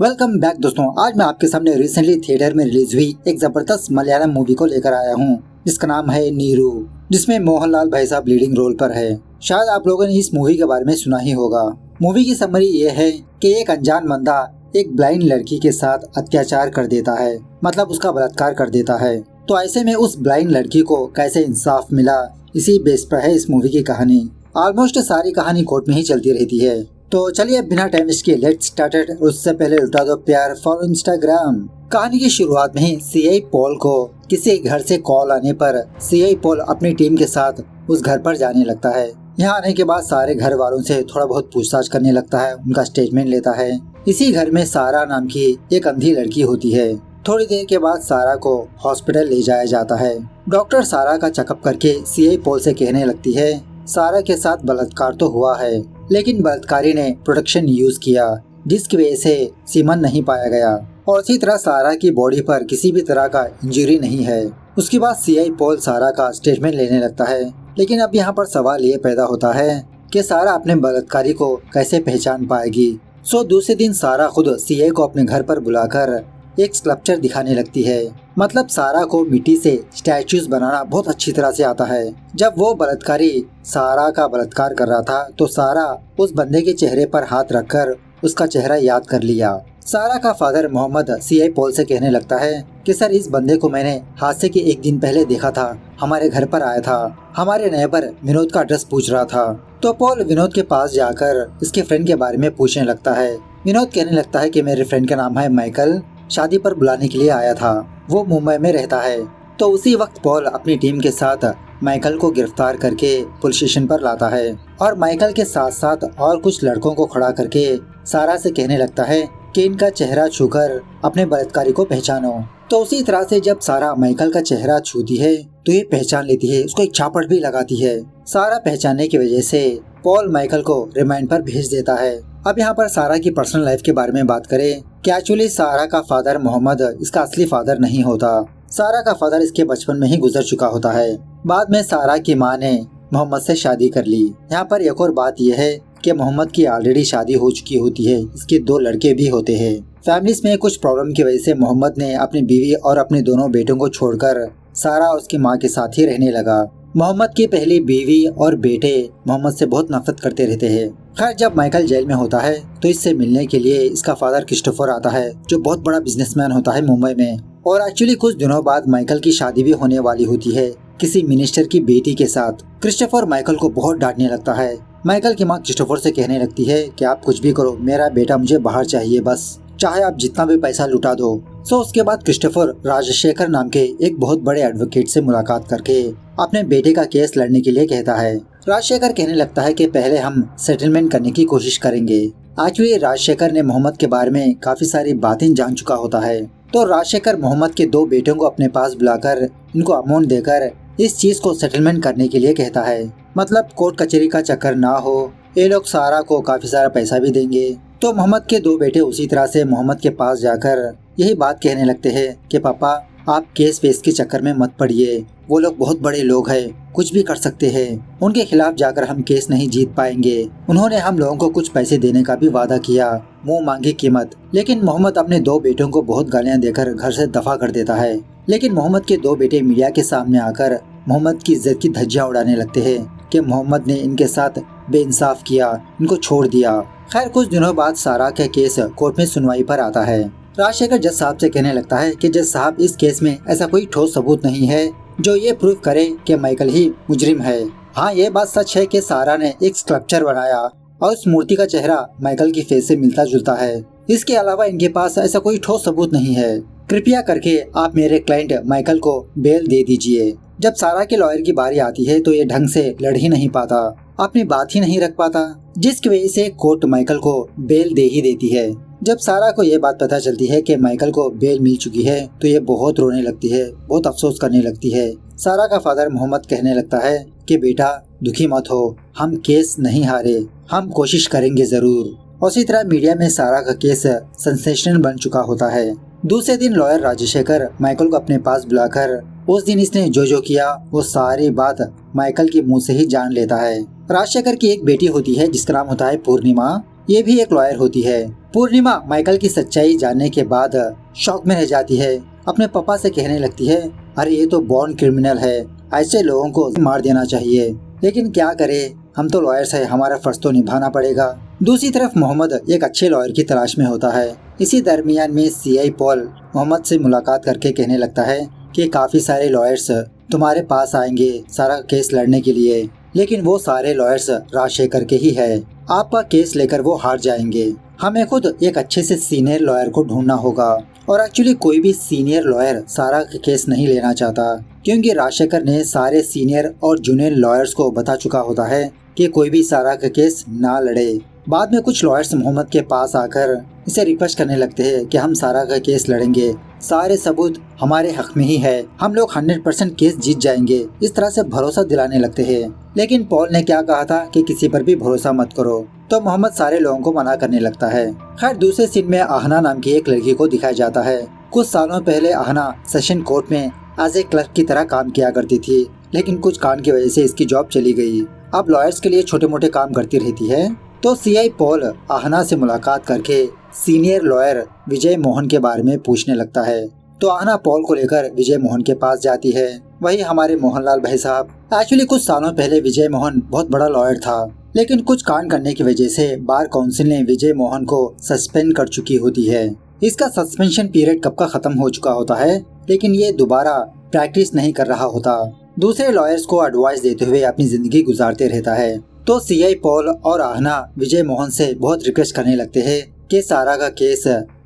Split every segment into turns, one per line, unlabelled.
Welcome back दोस्तों। आज मैं आपके सामने रिसेंटली थिएटर में रिलीज हुई एक जबरदस्त मलयालम मूवी को लेकर आया हूँ, जिसका नाम है नीरू, जिसमें मोहनलाल भाई साहब लीडिंग रोल पर है। शायद आप लोगों ने इस मूवी के बारे में सुना ही होगा। मूवी की समरी ये है कि एक अनजान बंदा एक ब्लाइंड लड़की के साथ अत्याचार कर देता है, मतलब उसका बलात्कार कर देता है। तो ऐसे में उस ब्लाइंड लड़की को कैसे इंसाफ मिला, इसी बेस पर है इस मूवी की कहानी। ऑलमोस्ट सारी कहानी कोर्ट में ही चलती रहती है। तो चलिए बिना टाइम वेस्ट किए लेट्स स्टार्टेड। उससे पहले लुटा दो प्यार फॉलो इंस्टाग्राम। कहानी की शुरुआत में ही सीआई पॉल को किसी घर से कॉल आने पर सीआई पॉल अपनी टीम के साथ उस घर पर जाने लगता है। यहाँ आने के बाद सारे घर वालों से थोड़ा बहुत पूछताछ करने लगता है, उनका स्टेटमेंट लेता है। इसी घर में सारा नाम की एक अंधी लड़की होती है। थोड़ी देर के बाद सारा को हॉस्पिटल ले जाया जाता है। डॉक्टर सारा का चेकअप करके सीआई पॉल से कहने लगती है सारा के साथ बलात्कार तो हुआ है, लेकिन बलात्कारी ने प्रोटेक्शन यूज किया, जिसकी वजह से सीमन नहीं पाया गया और इसी तरह सारा की बॉडी पर किसी भी तरह का इंजरी नहीं है। उसके बाद सीआई पॉल सारा का स्टेटमेंट लेने लगता है, लेकिन अब यहाँ पर सवाल ये पैदा होता है कि सारा अपने बलात्कारी को कैसे पहचान पाएगी। दूसरे दिन सारा खुद सीआई को अपने घर पर बुलाकर एक स्कल्पचर दिखाने लगती है। मतलब सारा को मिट्टी से स्टैचूज बनाना बहुत अच्छी तरह से आता है। जब वो बलात्कारी सारा का बलात्कार कर रहा था तो सारा उस बंदे के चेहरे पर हाथ रखकर उसका चेहरा याद कर लिया। सारा का फादर मोहम्मद सीआई पॉल से कहने लगता है कि सर, इस बंदे को मैंने हादसे के एक दिन पहले देखा था, हमारे घर पर आया था, हमारे नेबर विनोद का एड्रेस पूछ रहा था। तो पॉल विनोद के पास जाकर इसके फ्रेंड के बारे में पूछने लगता है। विनोद कहने लगता है कि मेरे फ्रेंड का नाम है माइकल, शादी पर बुलाने के लिए आया था, वो मुंबई में रहता है। तो उसी वक्त पॉल अपनी टीम के साथ माइकल को गिरफ्तार करके पुलिस स्टेशन पर लाता है और माइकल के साथ साथ और कुछ लड़कों को खड़ा करके सारा से कहने लगता है कि इनका चेहरा छूकर अपने बलात्कारी को पहचानो। तो उसी तरह से जब सारा माइकल का चेहरा छूती है तो ये पहचान लेती है, उसको एक चापट भी लगाती है। सारा पहचानने की वजह से पॉल माइकल को रिमांड पर भेज देता है। अब यहाँ पर सारा की पर्सनल लाइफ के बारे में बात करें कि एक्चुअली सारा का फादर मोहम्मद इसका असली फादर नहीं होता। सारा का फादर इसके बचपन में ही गुजर चुका होता है। बाद में सारा की माँ ने मोहम्मद से शादी कर ली। यहाँ पर एक और बात यह है कि मोहम्मद की ऑलरेडी शादी हो चुकी होती है, इसके 2 लड़के भी होते हैं। फैमिलीज में कुछ प्रॉब्लम की वजह से मोहम्मद ने अपनी बीवी और अपने दोनों बेटों को छोड़कर सारा उसकी माँ के साथ ही रहने लगा। मोहम्मद की पहली बीवी और बेटे मोहम्मद से बहुत नफरत करते रहते हैं। खैर, जब माइकल जेल में होता है तो इससे मिलने के लिए इसका फादर क्रिस्टोफर आता है, जो बहुत बड़ा बिजनेसमैन होता है मुंबई में। और एक्चुअली कुछ दिनों बाद माइकल की शादी भी होने वाली होती है किसी मिनिस्टर की बेटी के साथ। क्रिस्टोफर माइकल को बहुत डांटने लगता है। माइकल की माँ क्रिस्टोफर से कहने लगती है कि आप कुछ भी करो, मेरा बेटा मुझे बाहर चाहिए, बस चाहे आप जितना भी पैसा लुटा दो। उसके बाद क्रिस्टोफर राजशेखर नाम के एक बहुत बड़े एडवोकेट से मुलाकात करके अपने बेटे का केस लड़ने के लिए कहता है। राजशेखर कहने लगता है कि पहले हम सेटलमेंट करने की कोशिश करेंगे। एक्चुअली राजशेखर ने मोहम्मद के बारे में काफी सारी बातें जान चुका होता है। तो राजशेखर मोहम्मद के 2 बेटों को अपने पास बुलाकर इनको अमाउंट देकर इस चीज को सेटलमेंट करने के लिए कहता है। मतलब कोर्ट कचहरी का चक्कर ना हो, ये लोग सारा को काफी सारा पैसा भी देंगे। तो मोहम्मद के 2 बेटे उसी तरह से मोहम्मद के पास जाकर यही बात कहने लगते हैं कि पापा, आप केस वेस के चक्कर में मत पड़िए, वो लोग बहुत बड़े लोग हैं, कुछ भी कर सकते हैं, उनके खिलाफ जाकर हम केस नहीं जीत पाएंगे। उन्होंने हम लोगों को कुछ पैसे देने का भी वादा किया, मुंह मांगी कीमत। लेकिन मोहम्मद अपने 2 बेटों को बहुत गालियां देकर घर से दफा कर देता है। लेकिन मोहम्मद के 2 बेटे मीडिया के सामने आकर मोहम्मद की इज्जत की धज्जियां उड़ाने लगते हैं कि मोहम्मद ने इनके साथ बेइंसाफ किया, इनको छोड़ दिया। खैर, कुछ दिनों बाद सारा का केस कोर्ट में सुनवाई पर आता है। राजशेखर जज साहब से कहने लगता है कि जज साहब, इस केस में ऐसा कोई ठोस सबूत नहीं है जो ये प्रूव करे कि माइकल ही मुजरिम है। हाँ, ये बात सच है कि सारा ने एक स्कल्पचर बनाया और उस मूर्ति का चेहरा माइकल की फेस से मिलता जुलता है। इसके अलावा इनके पास ऐसा कोई ठोस सबूत नहीं है। कृपया करके आप मेरे क्लाइंट माइकल को बेल दे दीजिए। जब सारा के लॉयर की बारी आती है तो ये ढंग से लड़ ही नहीं पाता, अपनी बात ही नहीं रख पाता, जिसकी वजह से कोर्ट माइकल को बेल दे ही देती है। जब सारा को ये बात पता चलती है कि माइकल को बेल मिल चुकी है तो ये बहुत रोने लगती है, बहुत अफसोस करने लगती है। सारा का फादर मोहम्मद कहने लगता है कि बेटा, दुखी मत हो, हम केस नहीं हारे, हम कोशिश करेंगे जरूर। उसी तरह मीडिया में सारा का केस सेंसेशनल बन चुका होता है। दूसरे दिन लॉयर राजशेखर माइकल को अपने पास बुलाकर उस दिन इसने जो किया वो सारी बात माइकल के मुंह से ही जान लेता है। राजशेखर की एक बेटी होती है जिसका नाम होता है पूर्णिमा। ये भी एक लॉयर होती है। पूर्णिमा माइकल की सच्चाई जानने के बाद शॉक में रह जाती है। अपने पापा से कहने लगती है, अरे ये तो बॉर्न क्रिमिनल है, ऐसे लोगों को मार देना चाहिए। लेकिन क्या करे, हम तो लॉयर्स है, हमारा फर्ज तो निभाना पड़ेगा। दूसरी तरफ मोहम्मद एक अच्छे लॉयर की तलाश में होता है। इसी दरमियान में सीआई पॉल मोहम्मद से मुलाकात करके कहने लगता है कि काफी सारे लॉयर्स तुम्हारे पास आएंगे सारा केस लड़ने के लिए, लेकिन वो सारे लॉयर्स राजशेखर के ही है। आपका केस लेकर वो हार जाएंगे। हमें खुद एक अच्छे से सीनियर लॉयर को ढूंढना होगा। और एक्चुअली कोई भी सीनियर लॉयर सारा का केस नहीं लेना चाहता, क्योंकि राजशेखर ने सारे सीनियर और जूनियर लॉयर्स को बता चुका होता है कि कोई भी सारा का केस ना लड़े। बाद में कुछ लॉयर्स मोहम्मद के पास आकर इसे रिक्वेस्ट करने लगते हैं कि हम सारा का केस लड़ेंगे, सारे सबूत हमारे हक में ही है, हम लोग 100% केस जीत जाएंगे। इस तरह से भरोसा दिलाने लगते हैं। लेकिन पॉल ने क्या कहा था कि किसी पर भी भरोसा मत करो, तो मोहम्मद सारे लोगों को मना करने लगता है। खैर दूसरे सीन में आहना नाम की एक लड़की को दिखाया जाता है। कुछ सालों पहले आहना सेशन कोर्ट में एज ए क्लर्क की तरह काम किया करती थी, लेकिन कुछ कांड की वजह से इसकी जॉब चली गई। अब लॉयर्स के लिए छोटे मोटे काम करती रहती है। तो सीआई पॉल आहना से मुलाकात करके सीनियर लॉयर विजय मोहन के बारे में पूछने लगता है। तो आहना पॉल को लेकर विजय मोहन के पास जाती है, वही हमारे मोहनलाल भाई साहब। एक्चुअली कुछ सालों पहले विजय मोहन बहुत बड़ा लॉयर था, लेकिन कुछ कांड करने की वजह से बार काउंसिल ने विजय मोहन को सस्पेंड कर चुकी होती है। इसका सस्पेंशन पीरियड कब का खत्म हो चुका होता है, लेकिन ये दोबारा प्रैक्टिस नहीं कर रहा होता। दूसरे लॉयर्स को एडवाइस देते हुए अपनी जिंदगी गुजारते रहता है। तो सीआई पॉल और आहना विजय मोहन से बहुत रिक्वेस्ट करने लगते हैं कि सारा का केस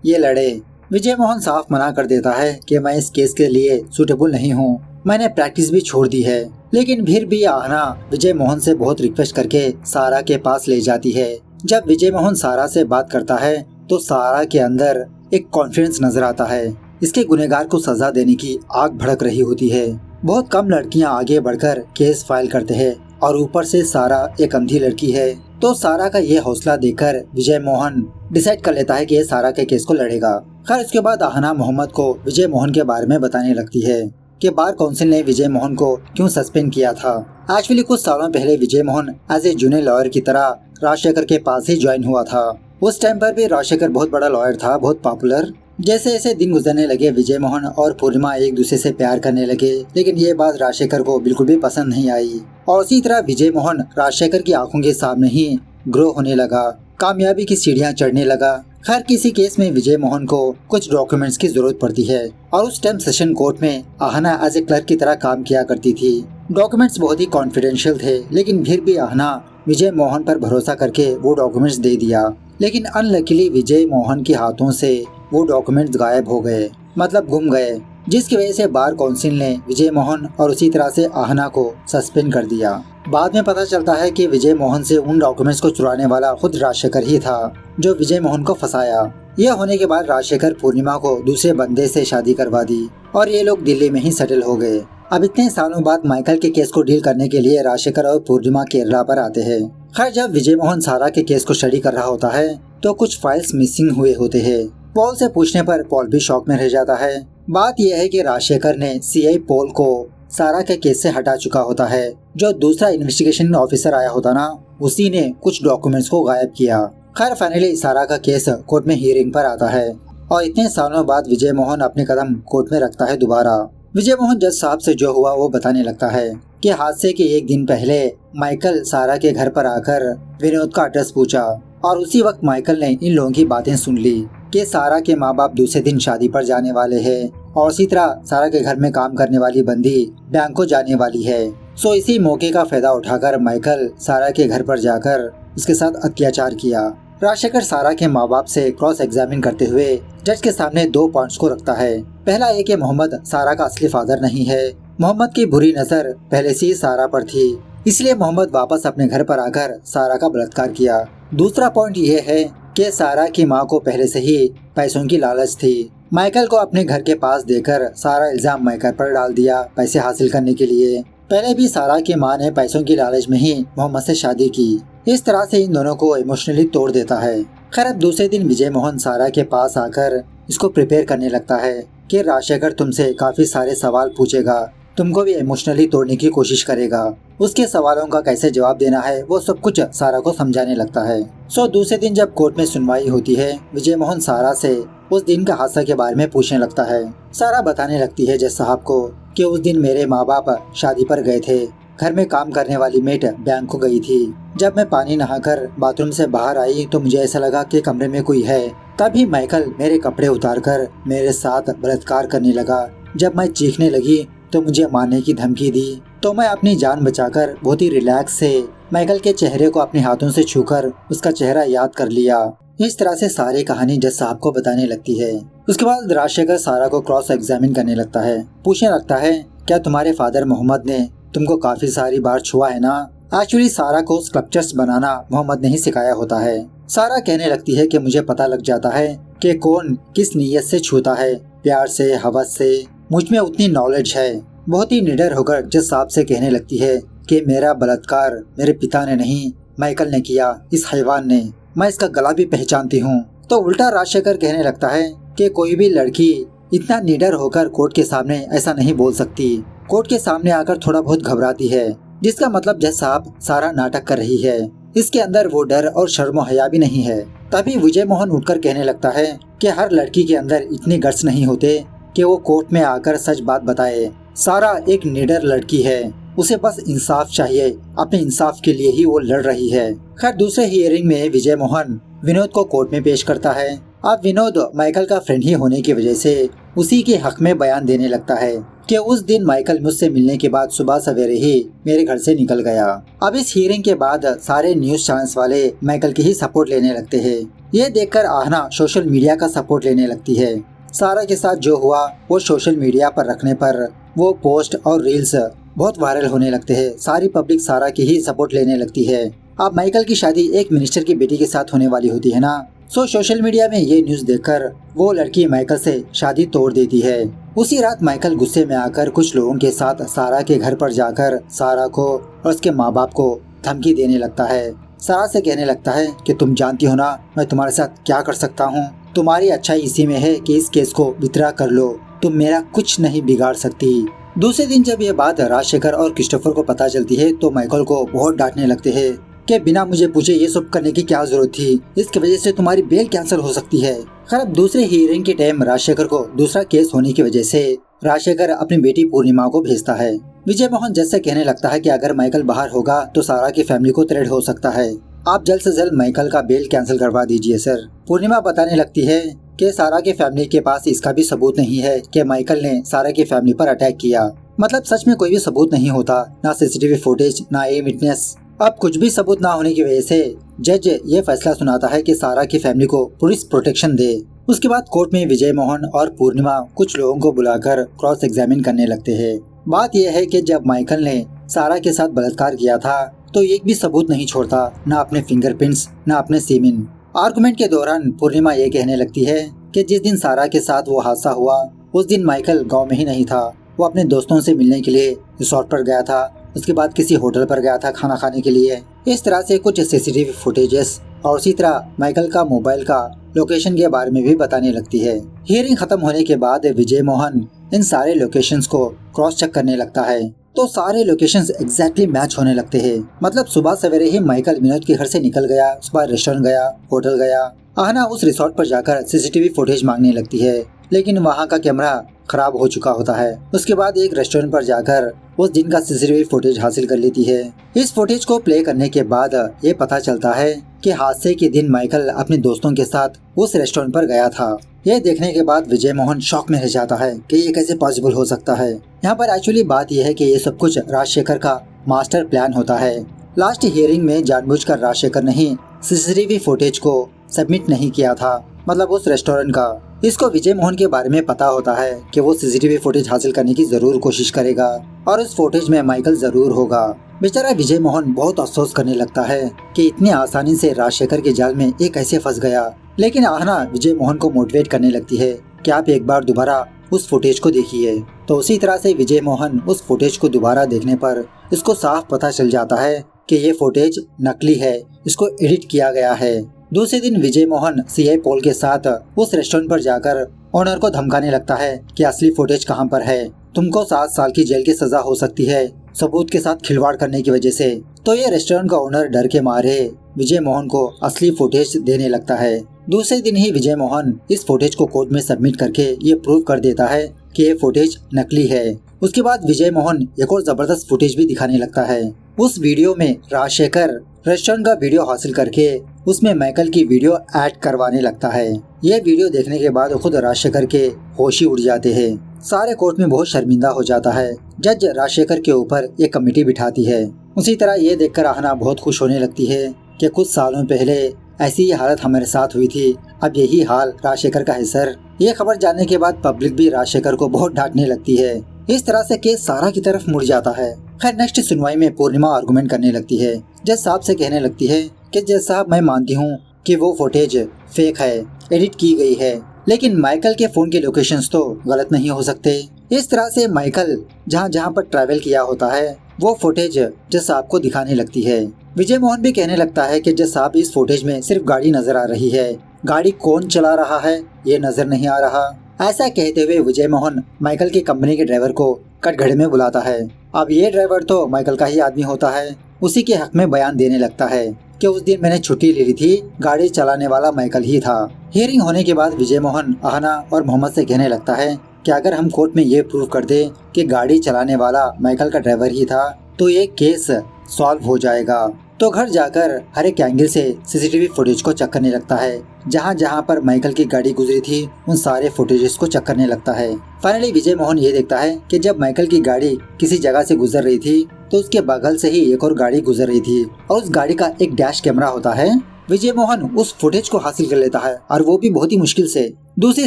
ये लड़े। विजय मोहन साफ मना कर देता है कि मैं इस केस के लिए सूटेबल नहीं हूँ, मैंने प्रैक्टिस भी छोड़ दी है। लेकिन फिर भी आहना विजय मोहन से बहुत रिक्वेस्ट करके सारा के पास ले जाती है। जब विजय मोहन सारा से बात करता है तो सारा के अंदर एक कॉन्फिडेंस नजर आता है। इसके गुनहगार को सजा देने की आग भड़क रही होती है। बहुत कम लड़कियां आगे बढ़कर केस फाइल करते हैं और ऊपर से सारा एक अंधी लड़की है। तो सारा का ये हौसला देखकर विजय मोहन डिसाइड कर लेता है कि ये सारा के केस को लड़ेगा। खैर उसके बाद आहना मोहम्मद को विजय मोहन के बारे में बताने लगती है कि बार काउंसिल ने विजय मोहन को क्यों सस्पेंड किया था। एक्चुअली कुछ सालों पहले Vijay Mohan as a junior lawyer की तरह राजशेखर के पास ही ज्वाइन हुआ था। उस टाइम पर भी राजशेखर बहुत बड़ा लॉयर था, बहुत पॉपुलर। जैसे जैसे दिन गुजरने लगे विजय मोहन और पूर्णिमा एक दूसरे से प्यार करने लगे, लेकिन ये बात राजशेखर को बिल्कुल भी पसंद नहीं आई। और उसी तरह विजय मोहन राजशेखर की आंखों के सामने ही ग्रो होने लगा, कामयाबी की सीढ़ियां चढ़ने लगा। खैर किसी केस में विजय मोहन को कुछ डॉक्यूमेंट्स की जरूरत पड़ती है और उस टाइम सेशन कोर्ट में आहना एज ए क्लर्क की तरह काम किया करती थी। डॉक्यूमेंट्स बहुत ही कॉन्फिडेंशियल थे, लेकिन फिर भी आहना विजय मोहन पर भरोसा करके वो डॉक्यूमेंट्स दे दिया। लेकिन अनलकीली विजय मोहन के हाथों से वो डॉक्यूमेंट्स गायब हो गए, मतलब गुम गए, जिसकी वजह से बार काउंसिल ने विजय मोहन और उसी तरह से आहना को सस्पेंड कर दिया। बाद में पता चलता है कि विजय मोहन से उन डॉक्यूमेंट्स को चुराने वाला खुद राजशेखर ही था, जो विजय मोहन को फंसाया। यह होने के बाद राजशेखर पूर्णिमा को दूसरे बंदे से शादी करवा दी और ये लोग दिल्ली में ही सेटल हो गए। अब इतने सालों बाद माइकल के केस को डील करने के लिए राजशेखर और पूर्णिमा केरला पर आते हैं। खैर जब विजय मोहन सारा के केस को स्टडी कर रहा होता है तो कुछ फाइल्स मिसिंग हुए होते हैं। पॉल से पूछने पर पॉल भी शॉक में रह जाता है। बात यह है कि राजशेखर ने सीआई पॉल को सारा के केस से हटा चुका होता है। जो दूसरा इन्वेस्टिगेशन ऑफिसर आया होता ना, उसी ने कुछ डॉक्यूमेंट्स को गायब किया। खैर फाइनली सारा का केस कोर्ट में हियरिंग पर आता है और इतने सालों बाद विजय मोहन अपने कदम कोर्ट में रखता है दोबारा। विजय मोहन जज साहब से जो हुआ वो बताने लगता है कि हादसे के एक दिन पहले माइकल सारा के घर पर आकर विनोद का एड्रेस पूछा और उसी वक्त माइकल ने इन लोगों की बातें सुन ली कि सारा के माँ बाप दूसरे दिन शादी पर जाने वाले हैं और इसी तरह सारा के घर में काम करने वाली बंदी बैंक को जाने वाली है। सो इसी मौके का फायदा उठाकर माइकल सारा के घर पर जाकर उसके साथ अत्याचार किया। राजशेखर सारा के माँ बाप से क्रॉस एग्जामिन करते हुए जज के सामने 2 पॉइंट्स को रखता है। पहला ये कि मोहम्मद सारा का असली फादर नहीं है। मोहम्मद की बुरी नजर पहले से ही सारा पर थी, इसलिए मोहम्मद वापस अपने घर पर आकर सारा का बलात्कार किया। दूसरा पॉइंट ये है कि सारा की माँ को पहले से ही पैसों की लालच थी। माइकल को अपने घर के पास देकर सारा इल्जाम माइकल पर डाल दिया पैसे हासिल करने के लिए। पहले भी सारा की माँ ने पैसों की लालच में ही मोहम्मद से शादी की। इस तरह से इन दोनों को इमोशनली तोड़ देता है। खैर अब दूसरे दिन विजय मोहन सारा के पास आकर इसको प्रिपेयर करने लगता है कि राजशेखर तुमसे काफी सारे सवाल पूछेगा, तुमको भी इमोशनली तोड़ने की कोशिश करेगा। उसके सवालों का कैसे जवाब देना है वो सब कुछ सारा को समझाने लगता है। दूसरे दिन जब कोर्ट में सुनवाई होती है, विजय मोहन सारा से उस दिन का हादसा के बारे में पूछने लगता है। सारा बताने लगती है जज साहब को कि उस दिन मेरे माँ बाप शादी पर गए थे। घर में काम करने वाली मेट बैंक को गई थी। जब मैं पानी नहाकर बाथरूम से बाहर आई तो मुझे ऐसा लगा कि कमरे में कोई है। तभी माइकल मेरे कपड़े उतारकर मेरे साथ बलात्कार करने लगा। जब मैं चीखने लगी तो मुझे मारने की धमकी दी। तो मैं अपनी जान बचाकर बहुत ही रिलैक्स से माइकल के चेहरे को अपने हाथों से छूकर उसका चेहरा याद कर लिया। इस तरह से सारी कहानी जज साहब को बताने लगती है। उसके बाद राजशेखर सारा को क्रॉस एग्जामिन करने लगता है। पूछने लगता है, क्या तुम्हारे फादर मोहम्मद ने तुमको काफी सारी बार छुआ है ना? एक्चुअली सारा को स्कल्पचर्स बनाना मोहम्मद ने ही सिखाया होता है। सारा कहने लगती है कि मुझे पता लग जाता है कि कौन किस नीयत से छूता है, प्यार से, हवस से। मुझ में उतनी नॉलेज है। बहुत ही निडर होकर जज साहब से कहने लगती है कि मेरा बलात्कार मेरे पिता ने नहीं, माइकल ने किया, इस हैवान ने। मैं इसका गला भी पहचानती हूँ। तो उल्टा राजशेखर कहने लगता है कि कोई भी लड़की इतना निडर होकर कोर्ट के सामने ऐसा नहीं बोल सकती। कोर्ट के सामने आकर थोड़ा बहुत घबराती है, जिसका मतलब जज साहब सारा नाटक कर रही है। इसके अंदर वो डर और शर्मो हया भी नहीं है। तभी विजय मोहन उठकर कहने लगता है कि हर लड़की के अंदर इतने गट्स नहीं होते कि वो कोर्ट में आकर सच बात बताए। सारा एक निडर लड़की है, उसे बस इंसाफ चाहिए। अपने इंसाफ के लिए ही वो लड़ रही है। खैर दूसरे हियरिंग में विजय मोहन विनोद को कोर्ट में पेश करता है। अब विनोद माइकल का फ्रेंड ही होने की वजह से उसी के हक में बयान देने लगता है कि उस दिन माइकल मुझसे मिलने के बाद सुबह सवेरे ही मेरे घर से निकल गया। अब इस हियरिंग के बाद सारे न्यूज चैनल्स वाले माइकल की ही सपोर्ट लेने लगते हैं। ये देखकर आहना सोशल मीडिया का सपोर्ट लेने लगती है। सारा के साथ जो हुआ वो सोशल मीडिया पर रखने पर वो पोस्ट और रील्स बहुत वायरल होने लगते हैं। सारी पब्लिक सारा की ही सपोर्ट लेने लगती है। अब माइकल की शादी एक मिनिस्टर की बेटी के साथ होने वाली होती है ना। सोशल मीडिया में ये न्यूज देखकर वो लड़की माइकल से शादी तोड़ देती है। उसी रात माइकल गुस्से में आकर कुछ लोगों के साथ सारा के घर पर जाकर सारा को और उसके माँ बाप को धमकी देने लगता है। सारा से कहने लगता है कि तुम जानती हो ना मैं तुम्हारे साथ क्या कर सकता हूँ। तुम्हारी अच्छाई इसी में है कि इस केस को विथड्रॉ कर लो, तुम मेरा कुछ नहीं बिगाड़ सकती। दूसरे दिन जब ये बात राजशेखर और क्रिस्टोफर को पता चलती है तो माइकल को बहुत डांटने लगते हैं कि बिना मुझे पूछे ये सब करने की क्या जरूरत थी, इसकी वजह से तुम्हारी बेल कैंसिल हो सकती है। खैर अब दूसरे हियरिंग के टाइम राजशेखर को दूसरा केस होने की वजह से राजशेखर अपनी बेटी पूर्णिमा को भेजता है। विजय मोहन जज से कहने लगता है कि अगर माइकल बाहर होगा तो सारा की फैमिली को थ्रेट हो सकता है। आप जल्द से जल्द माइकल का बेल कैंसिल करवा दीजिए सर। पूर्णिमा बताने लगती है कि सारा के फैमिली के पास इसका भी सबूत नहीं है कि माइकल ने सारा की फैमिली पर अटैक किया। मतलब सच में कोई भी सबूत नहीं होता, ना सीसीटीवी फुटेज, ना ए विटनेस। अब कुछ भी सबूत ना होने की वजह से जज ये फैसला सुनाता है कि सारा की फैमिली को पुलिस प्रोटेक्शन दे। उसके बाद कोर्ट में विजय मोहन और पूर्णिमा कुछ लोगों को बुलाकर क्रॉस एग्जामिन करने लगते हैं। बात यह है कि जब माइकल ने सारा के साथ बलात्कार किया था तो एक भी सबूत नहीं छोड़ता, ना अपने फिंगरप्रिंट्स, ना अपने सीमेन। आर्गुमेंट के दौरान पूर्णिमा ये कहने लगती है कि जिस दिन सारा के साथ वो हादसा हुआ उस दिन माइकल गांव में ही नहीं था। वो अपने दोस्तों से मिलने के लिए रिसोर्ट पर गया था, उसके बाद किसी होटल पर गया था खाना खाने के लिए। इस तरह से कुछ सीसीटीवी फुटेजेस और उसी तरह माइकल का मोबाइल का लोकेशन के बारे में भी बताने लगती है। हियरिंग खत्म होने के बाद विजय मोहन इन सारे लोकेशंस को क्रॉस चेक करने लगता है तो सारे लोकेशंस एग्जैक्टली मैच होने लगते हैं। मतलब सुबह सवेरे ही माइकल विनोद के घर से निकल गया, सुबह रेस्टोरेंट गया, होटल गया। आहना उस रिसोर्ट पर जाकर सीसीटीवी फुटेज मांगने लगती है, लेकिन वहाँ का कैमरा खराब हो चुका होता है। उसके बाद एक रेस्टोरेंट पर जाकर उस दिन का सीसीटीवी फुटेज हासिल कर लेती है। इस फुटेज को प्ले करने के बाद ये पता चलता है कि हादसे के दिन माइकल अपने दोस्तों के साथ उस रेस्टोरेंट पर गया था। यह देखने के बाद विजय मोहन शॉक में रह जाता है कि ये कैसे पॉसिबल हो सकता है। यहाँ पर एक्चुअली बात यह है कि ये सब कुछ राजशेखर का मास्टर प्लान होता है। लास्ट हियरिंग में जानबूझकर राजशेखर ने ही सीसीटीवी फुटेज को सबमिट नहीं किया था, मतलब उस रेस्टोरेंट का। इसको विजय मोहन के बारे में पता होता है कि वो सीसीटीवी फुटेज हासिल करने की जरूर कोशिश करेगा और उस फुटेज में माइकल जरूर होगा। बेचारा विजय मोहन बहुत अफसोस करने लगता है कि इतनी आसानी से राजशेखर के जाल में एक कैसे फंस गया। लेकिन आहना विजय मोहन को मोटिवेट करने लगती है कि आप एक बार दोबारा उस फुटेज को देखिए। तो उसी तरह से विजय मोहन उस फुटेज को दोबारा देखने पर इसको साफ पता चल जाता है कि ये फुटेज नकली है, इसको एडिट किया गया है। दूसरे दिन विजय मोहन सीआई पॉल के साथ उस रेस्टोरेंट पर जाकर ओनर को धमकाने लगता है कि असली फुटेज कहां पर है। तुमको 7 साल की जेल की सजा हो सकती है सबूत के साथ खिलवाड़ करने की वजह से। तो ये रेस्टोरेंट का ओनर डर के मारे विजय मोहन को असली फुटेज देने लगता है। दूसरे दिन ही विजय मोहन इस फुटेज को कोर्ट में सबमिट करके ये प्रूव कर देता है कि ये फुटेज नकली है। उसके बाद विजय मोहन एक और जबरदस्त फुटेज भी दिखाने लगता है। उस वीडियो में राजशेखर रेस्टोरेंट का वीडियो हासिल करके उसमें माइकल की वीडियो ऐड करवाने लगता है। ये वीडियो देखने के बाद खुद राजशेखर के होश ही उड़ जाते हैं। सारे कोर्ट में बहुत शर्मिंदा हो जाता है। जज राजशेखर के ऊपर एक कमेटी बिठाती है। उसी तरह ये देखकर आहना बहुत खुश होने लगती है कि कुछ सालों पहले ऐसी ही हालत हमारे साथ हुई थी, अब यही हाल राजशेखर का है सर। ये खबर जानने के बाद पब्लिक भी राजशेखर को बहुत डांटने लगती है। इस तरह से केस सारा की तरफ मुड़ जाता है। खैर नेक्स्ट सुनवाई में पूर्णिमा आर्गुमेंट करने लगती है। जज साहब से कहने लगती है कि जज साहब मैं मानती हूँ कि वो फुटेज फेक है, एडिट की गई है, लेकिन माइकल के फोन के लोकेशंस तो गलत नहीं हो सकते। इस तरह से माइकल जहाँ जहाँ पर ट्रैवल किया होता है वो फुटेज जज साहब को दिखाने लगती है। विजय मोहन भी कहने लगता है कि जज साहब इस फुटेज में सिर्फ गाड़ी नजर आ रही है, गाड़ी कौन चला रहा है ये नजर नहीं आ रहा। ऐसा कहते हुए विजय मोहन माइकल की कंपनी के ड्राइवर को कटघरे में बुलाता है। अब ये ड्राइवर तो माइकल का ही आदमी होता है। उसी के हक में बयान देने लगता है कि उस दिन मैंने छुट्टी ले ली थी, गाड़ी चलाने वाला माइकल ही था। हियरिंग होने के बाद विजय मोहन आहना और मोहम्मद से कहने लगता है कि अगर हम कोर्ट में ये प्रूव कर दे कि गाड़ी चलाने वाला माइकल का ड्राइवर ही था तो ये केस सॉल्व हो जाएगा। तो घर जाकर हर एक एंगल से सीसीटीवी फुटेज को चेक करने लगता है। जहाँ जहाँ पर माइकल की गाड़ी गुजरी थी उन सारे फुटेजेस को चेक करने लगता है। फाइनली विजय मोहन ये देखता है कि जब माइकल की गाड़ी किसी जगह से गुजर रही थी तो उसके बगल से ही एक और गाड़ी गुजर रही थी और उस गाड़ी का एक डैश कैमरा होता है। विजय मोहन उस फुटेज को हासिल कर लेता है और वो भी बहुत ही मुश्किल से। दूसरी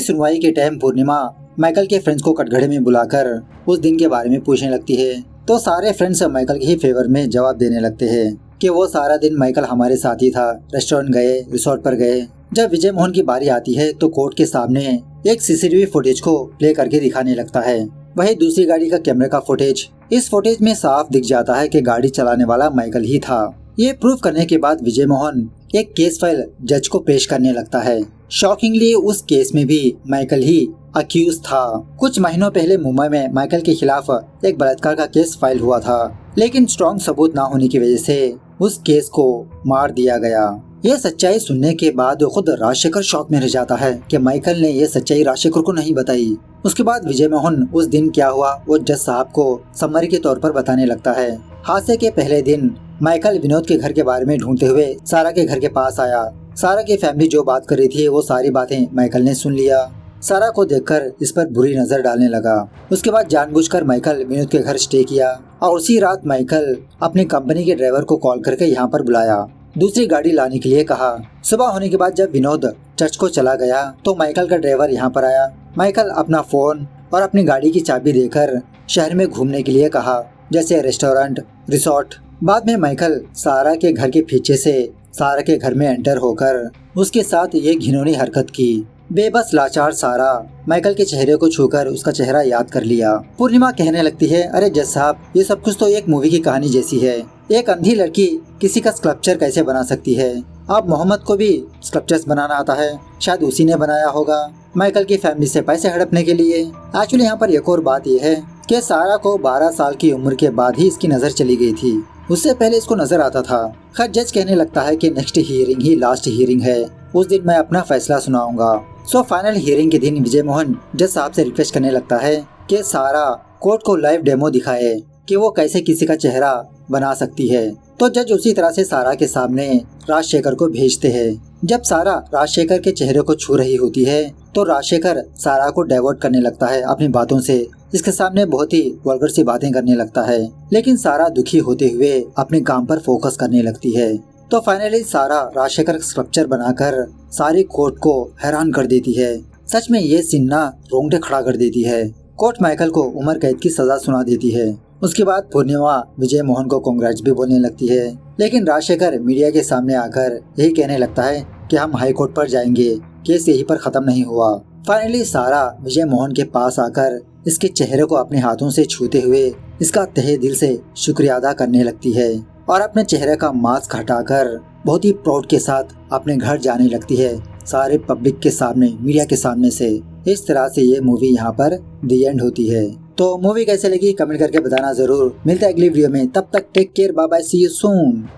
सुनवाई के टाइम पूर्णिमा माइकल के फ्रेंड्स को कटघरे में बुलाकर उस दिन के बारे में पूछने लगती है। तो सारे फ्रेंड्स माइकल के ही फेवर में जवाब देने लगते हैं कि वो सारा दिन माइकल हमारे साथ ही था, रेस्टोरेंट गए, रिसोर्ट पर गए। जब विजय मोहन की बारी आती है तो कोर्ट के सामने एक सीसीटीवी फुटेज को प्ले करके दिखाने लगता है। वही दूसरी गाड़ी का कैमरे का फुटेज। इस फुटेज में साफ दिख जाता है कि गाड़ी चलाने वाला माइकल ही था। ये प्रूव करने के बाद विजय मोहन एक केस फाइल जज को पेश करने लगता है। शॉकिंगली उस केस में भी माइकल ही अक्यूज था। कुछ महीनों पहले मुंबई में माइकल के खिलाफ एक बलात्कार का केस फाइल हुआ था, लेकिन स्ट्रॉन्ग सबूत न होने की वजह से उस केस को मार दिया गया। ये सच्चाई सुनने के बाद खुद राजशेखर शॉक में रह जाता है कि माइकल ने ये सच्चाई राजशेखर को नहीं बताई। उसके बाद विजय मोहन उस दिन क्या हुआ वो जज साहब को समरी के तौर पर बताने लगता है। हादसे के पहले दिन माइकल विनोद के घर के बारे में ढूंढते हुए सारा के घर के पास आया। सारा की फैमिली जो बात कर रही थी वो सारी बातें माइकल ने सुन लिया। सारा को देखकर इस पर बुरी नजर डालने लगा। उसके बाद जानबूझकर माइकल विनोद के घर स्टे किया और उसी रात माइकल अपनी कंपनी के ड्राइवर को कॉल करके यहाँ पर बुलाया, दूसरी गाड़ी लाने के लिए कहा। सुबह होने के बाद जब विनोद चर्च को चला गया तो माइकल का ड्राइवर यहाँ पर आया। माइकल अपना फोन और अपनी गाड़ी की चाबी देकर शहर में घूमने के लिए कहा, जैसे रेस्टोरेंट, रिसोर्ट। बाद में माइकल सारा के घर के पीछे से सारा के घर में एंटर होकर उसके साथ ये घिनौनी हरकत की। बेबस लाचार सारा माइकल के चेहरे को छूकर उसका चेहरा याद कर लिया। पूर्णिमा कहने लगती है, अरे जज साहब ये सब कुछ तो एक मूवी की कहानी जैसी है। एक अंधी लड़की किसी का स्कल्पचर कैसे बना सकती है? अब मोहम्मद को भी स्कल्पचर्स बनाना आता है, शायद उसी ने बनाया होगा माइकल की फैमिली से पैसे हड़पने के लिए। एक्चुअली यहाँ पर एक और बात यह है कि सारा को 12 साल की उम्र के बाद ही इसकी नजर चली गई थी, उससे पहले इसको नजर आता था। खैर जज कहने लगता है कि नेक्स्ट हियरिंग ही लास्ट हियरिंग है, उस दिन मैं अपना फैसला सुनाऊंगा। सो फाइनल हियरिंग के दिन विजय मोहन जज साहब से रिक्वेस्ट करने लगता है कि सारा कोर्ट को लाइव डेमो दिखाए कि वो कैसे किसी का चेहरा बना सकती है। तो जज उसी तरह से सारा के सामने राजशेखर को भेजते हैं। जब सारा राजशेखर के चेहरे को छू रही होती है तो राजशेखर सारा को डाइवर्ट करने लगता है अपनी बातों से। इसके सामने बहुत ही वल्गर सी बातें करने लगता है, लेकिन सारा दुखी होते हुए अपने काम पर फोकस करने लगती है। तो फाइनली सारा राजशेखर स्कल्पचर बनाकर सारी कोर्ट को हैरान कर देती है। सच में ये सीन ना रोंगटे खड़ा कर देती है। कोर्ट माइकल को उम्र कैद की सजा सुना देती है। उसके बाद पूर्णिमा विजय मोहन को कांग्रेस भी बोलने लगती है, लेकिन राजशेखर मीडिया के सामने आकर यही कहने लगता है कि हम हाई कोर्ट पर जाएंगे, केस यहीं पर खत्म नहीं हुआ। फाइनली सारा विजय मोहन के पास आकर इसके चेहरे को अपने हाथों से छूते हुए इसका तहे दिल से शुक्रिया अदा करने लगती है और अपने चेहरे का मास्क हटाकर बहुत ही प्राउड के साथ अपने घर जाने लगती है, सारे पब्लिक के सामने, मीडिया के सामने से। इस तरह से ये मूवी यहाँ पर दी एंड होती है। तो मूवी कैसे लगी कमेंट करके बताना जरूर। मिलते हैं अगली वीडियो में, तब तक take care, bye bye, see you soon.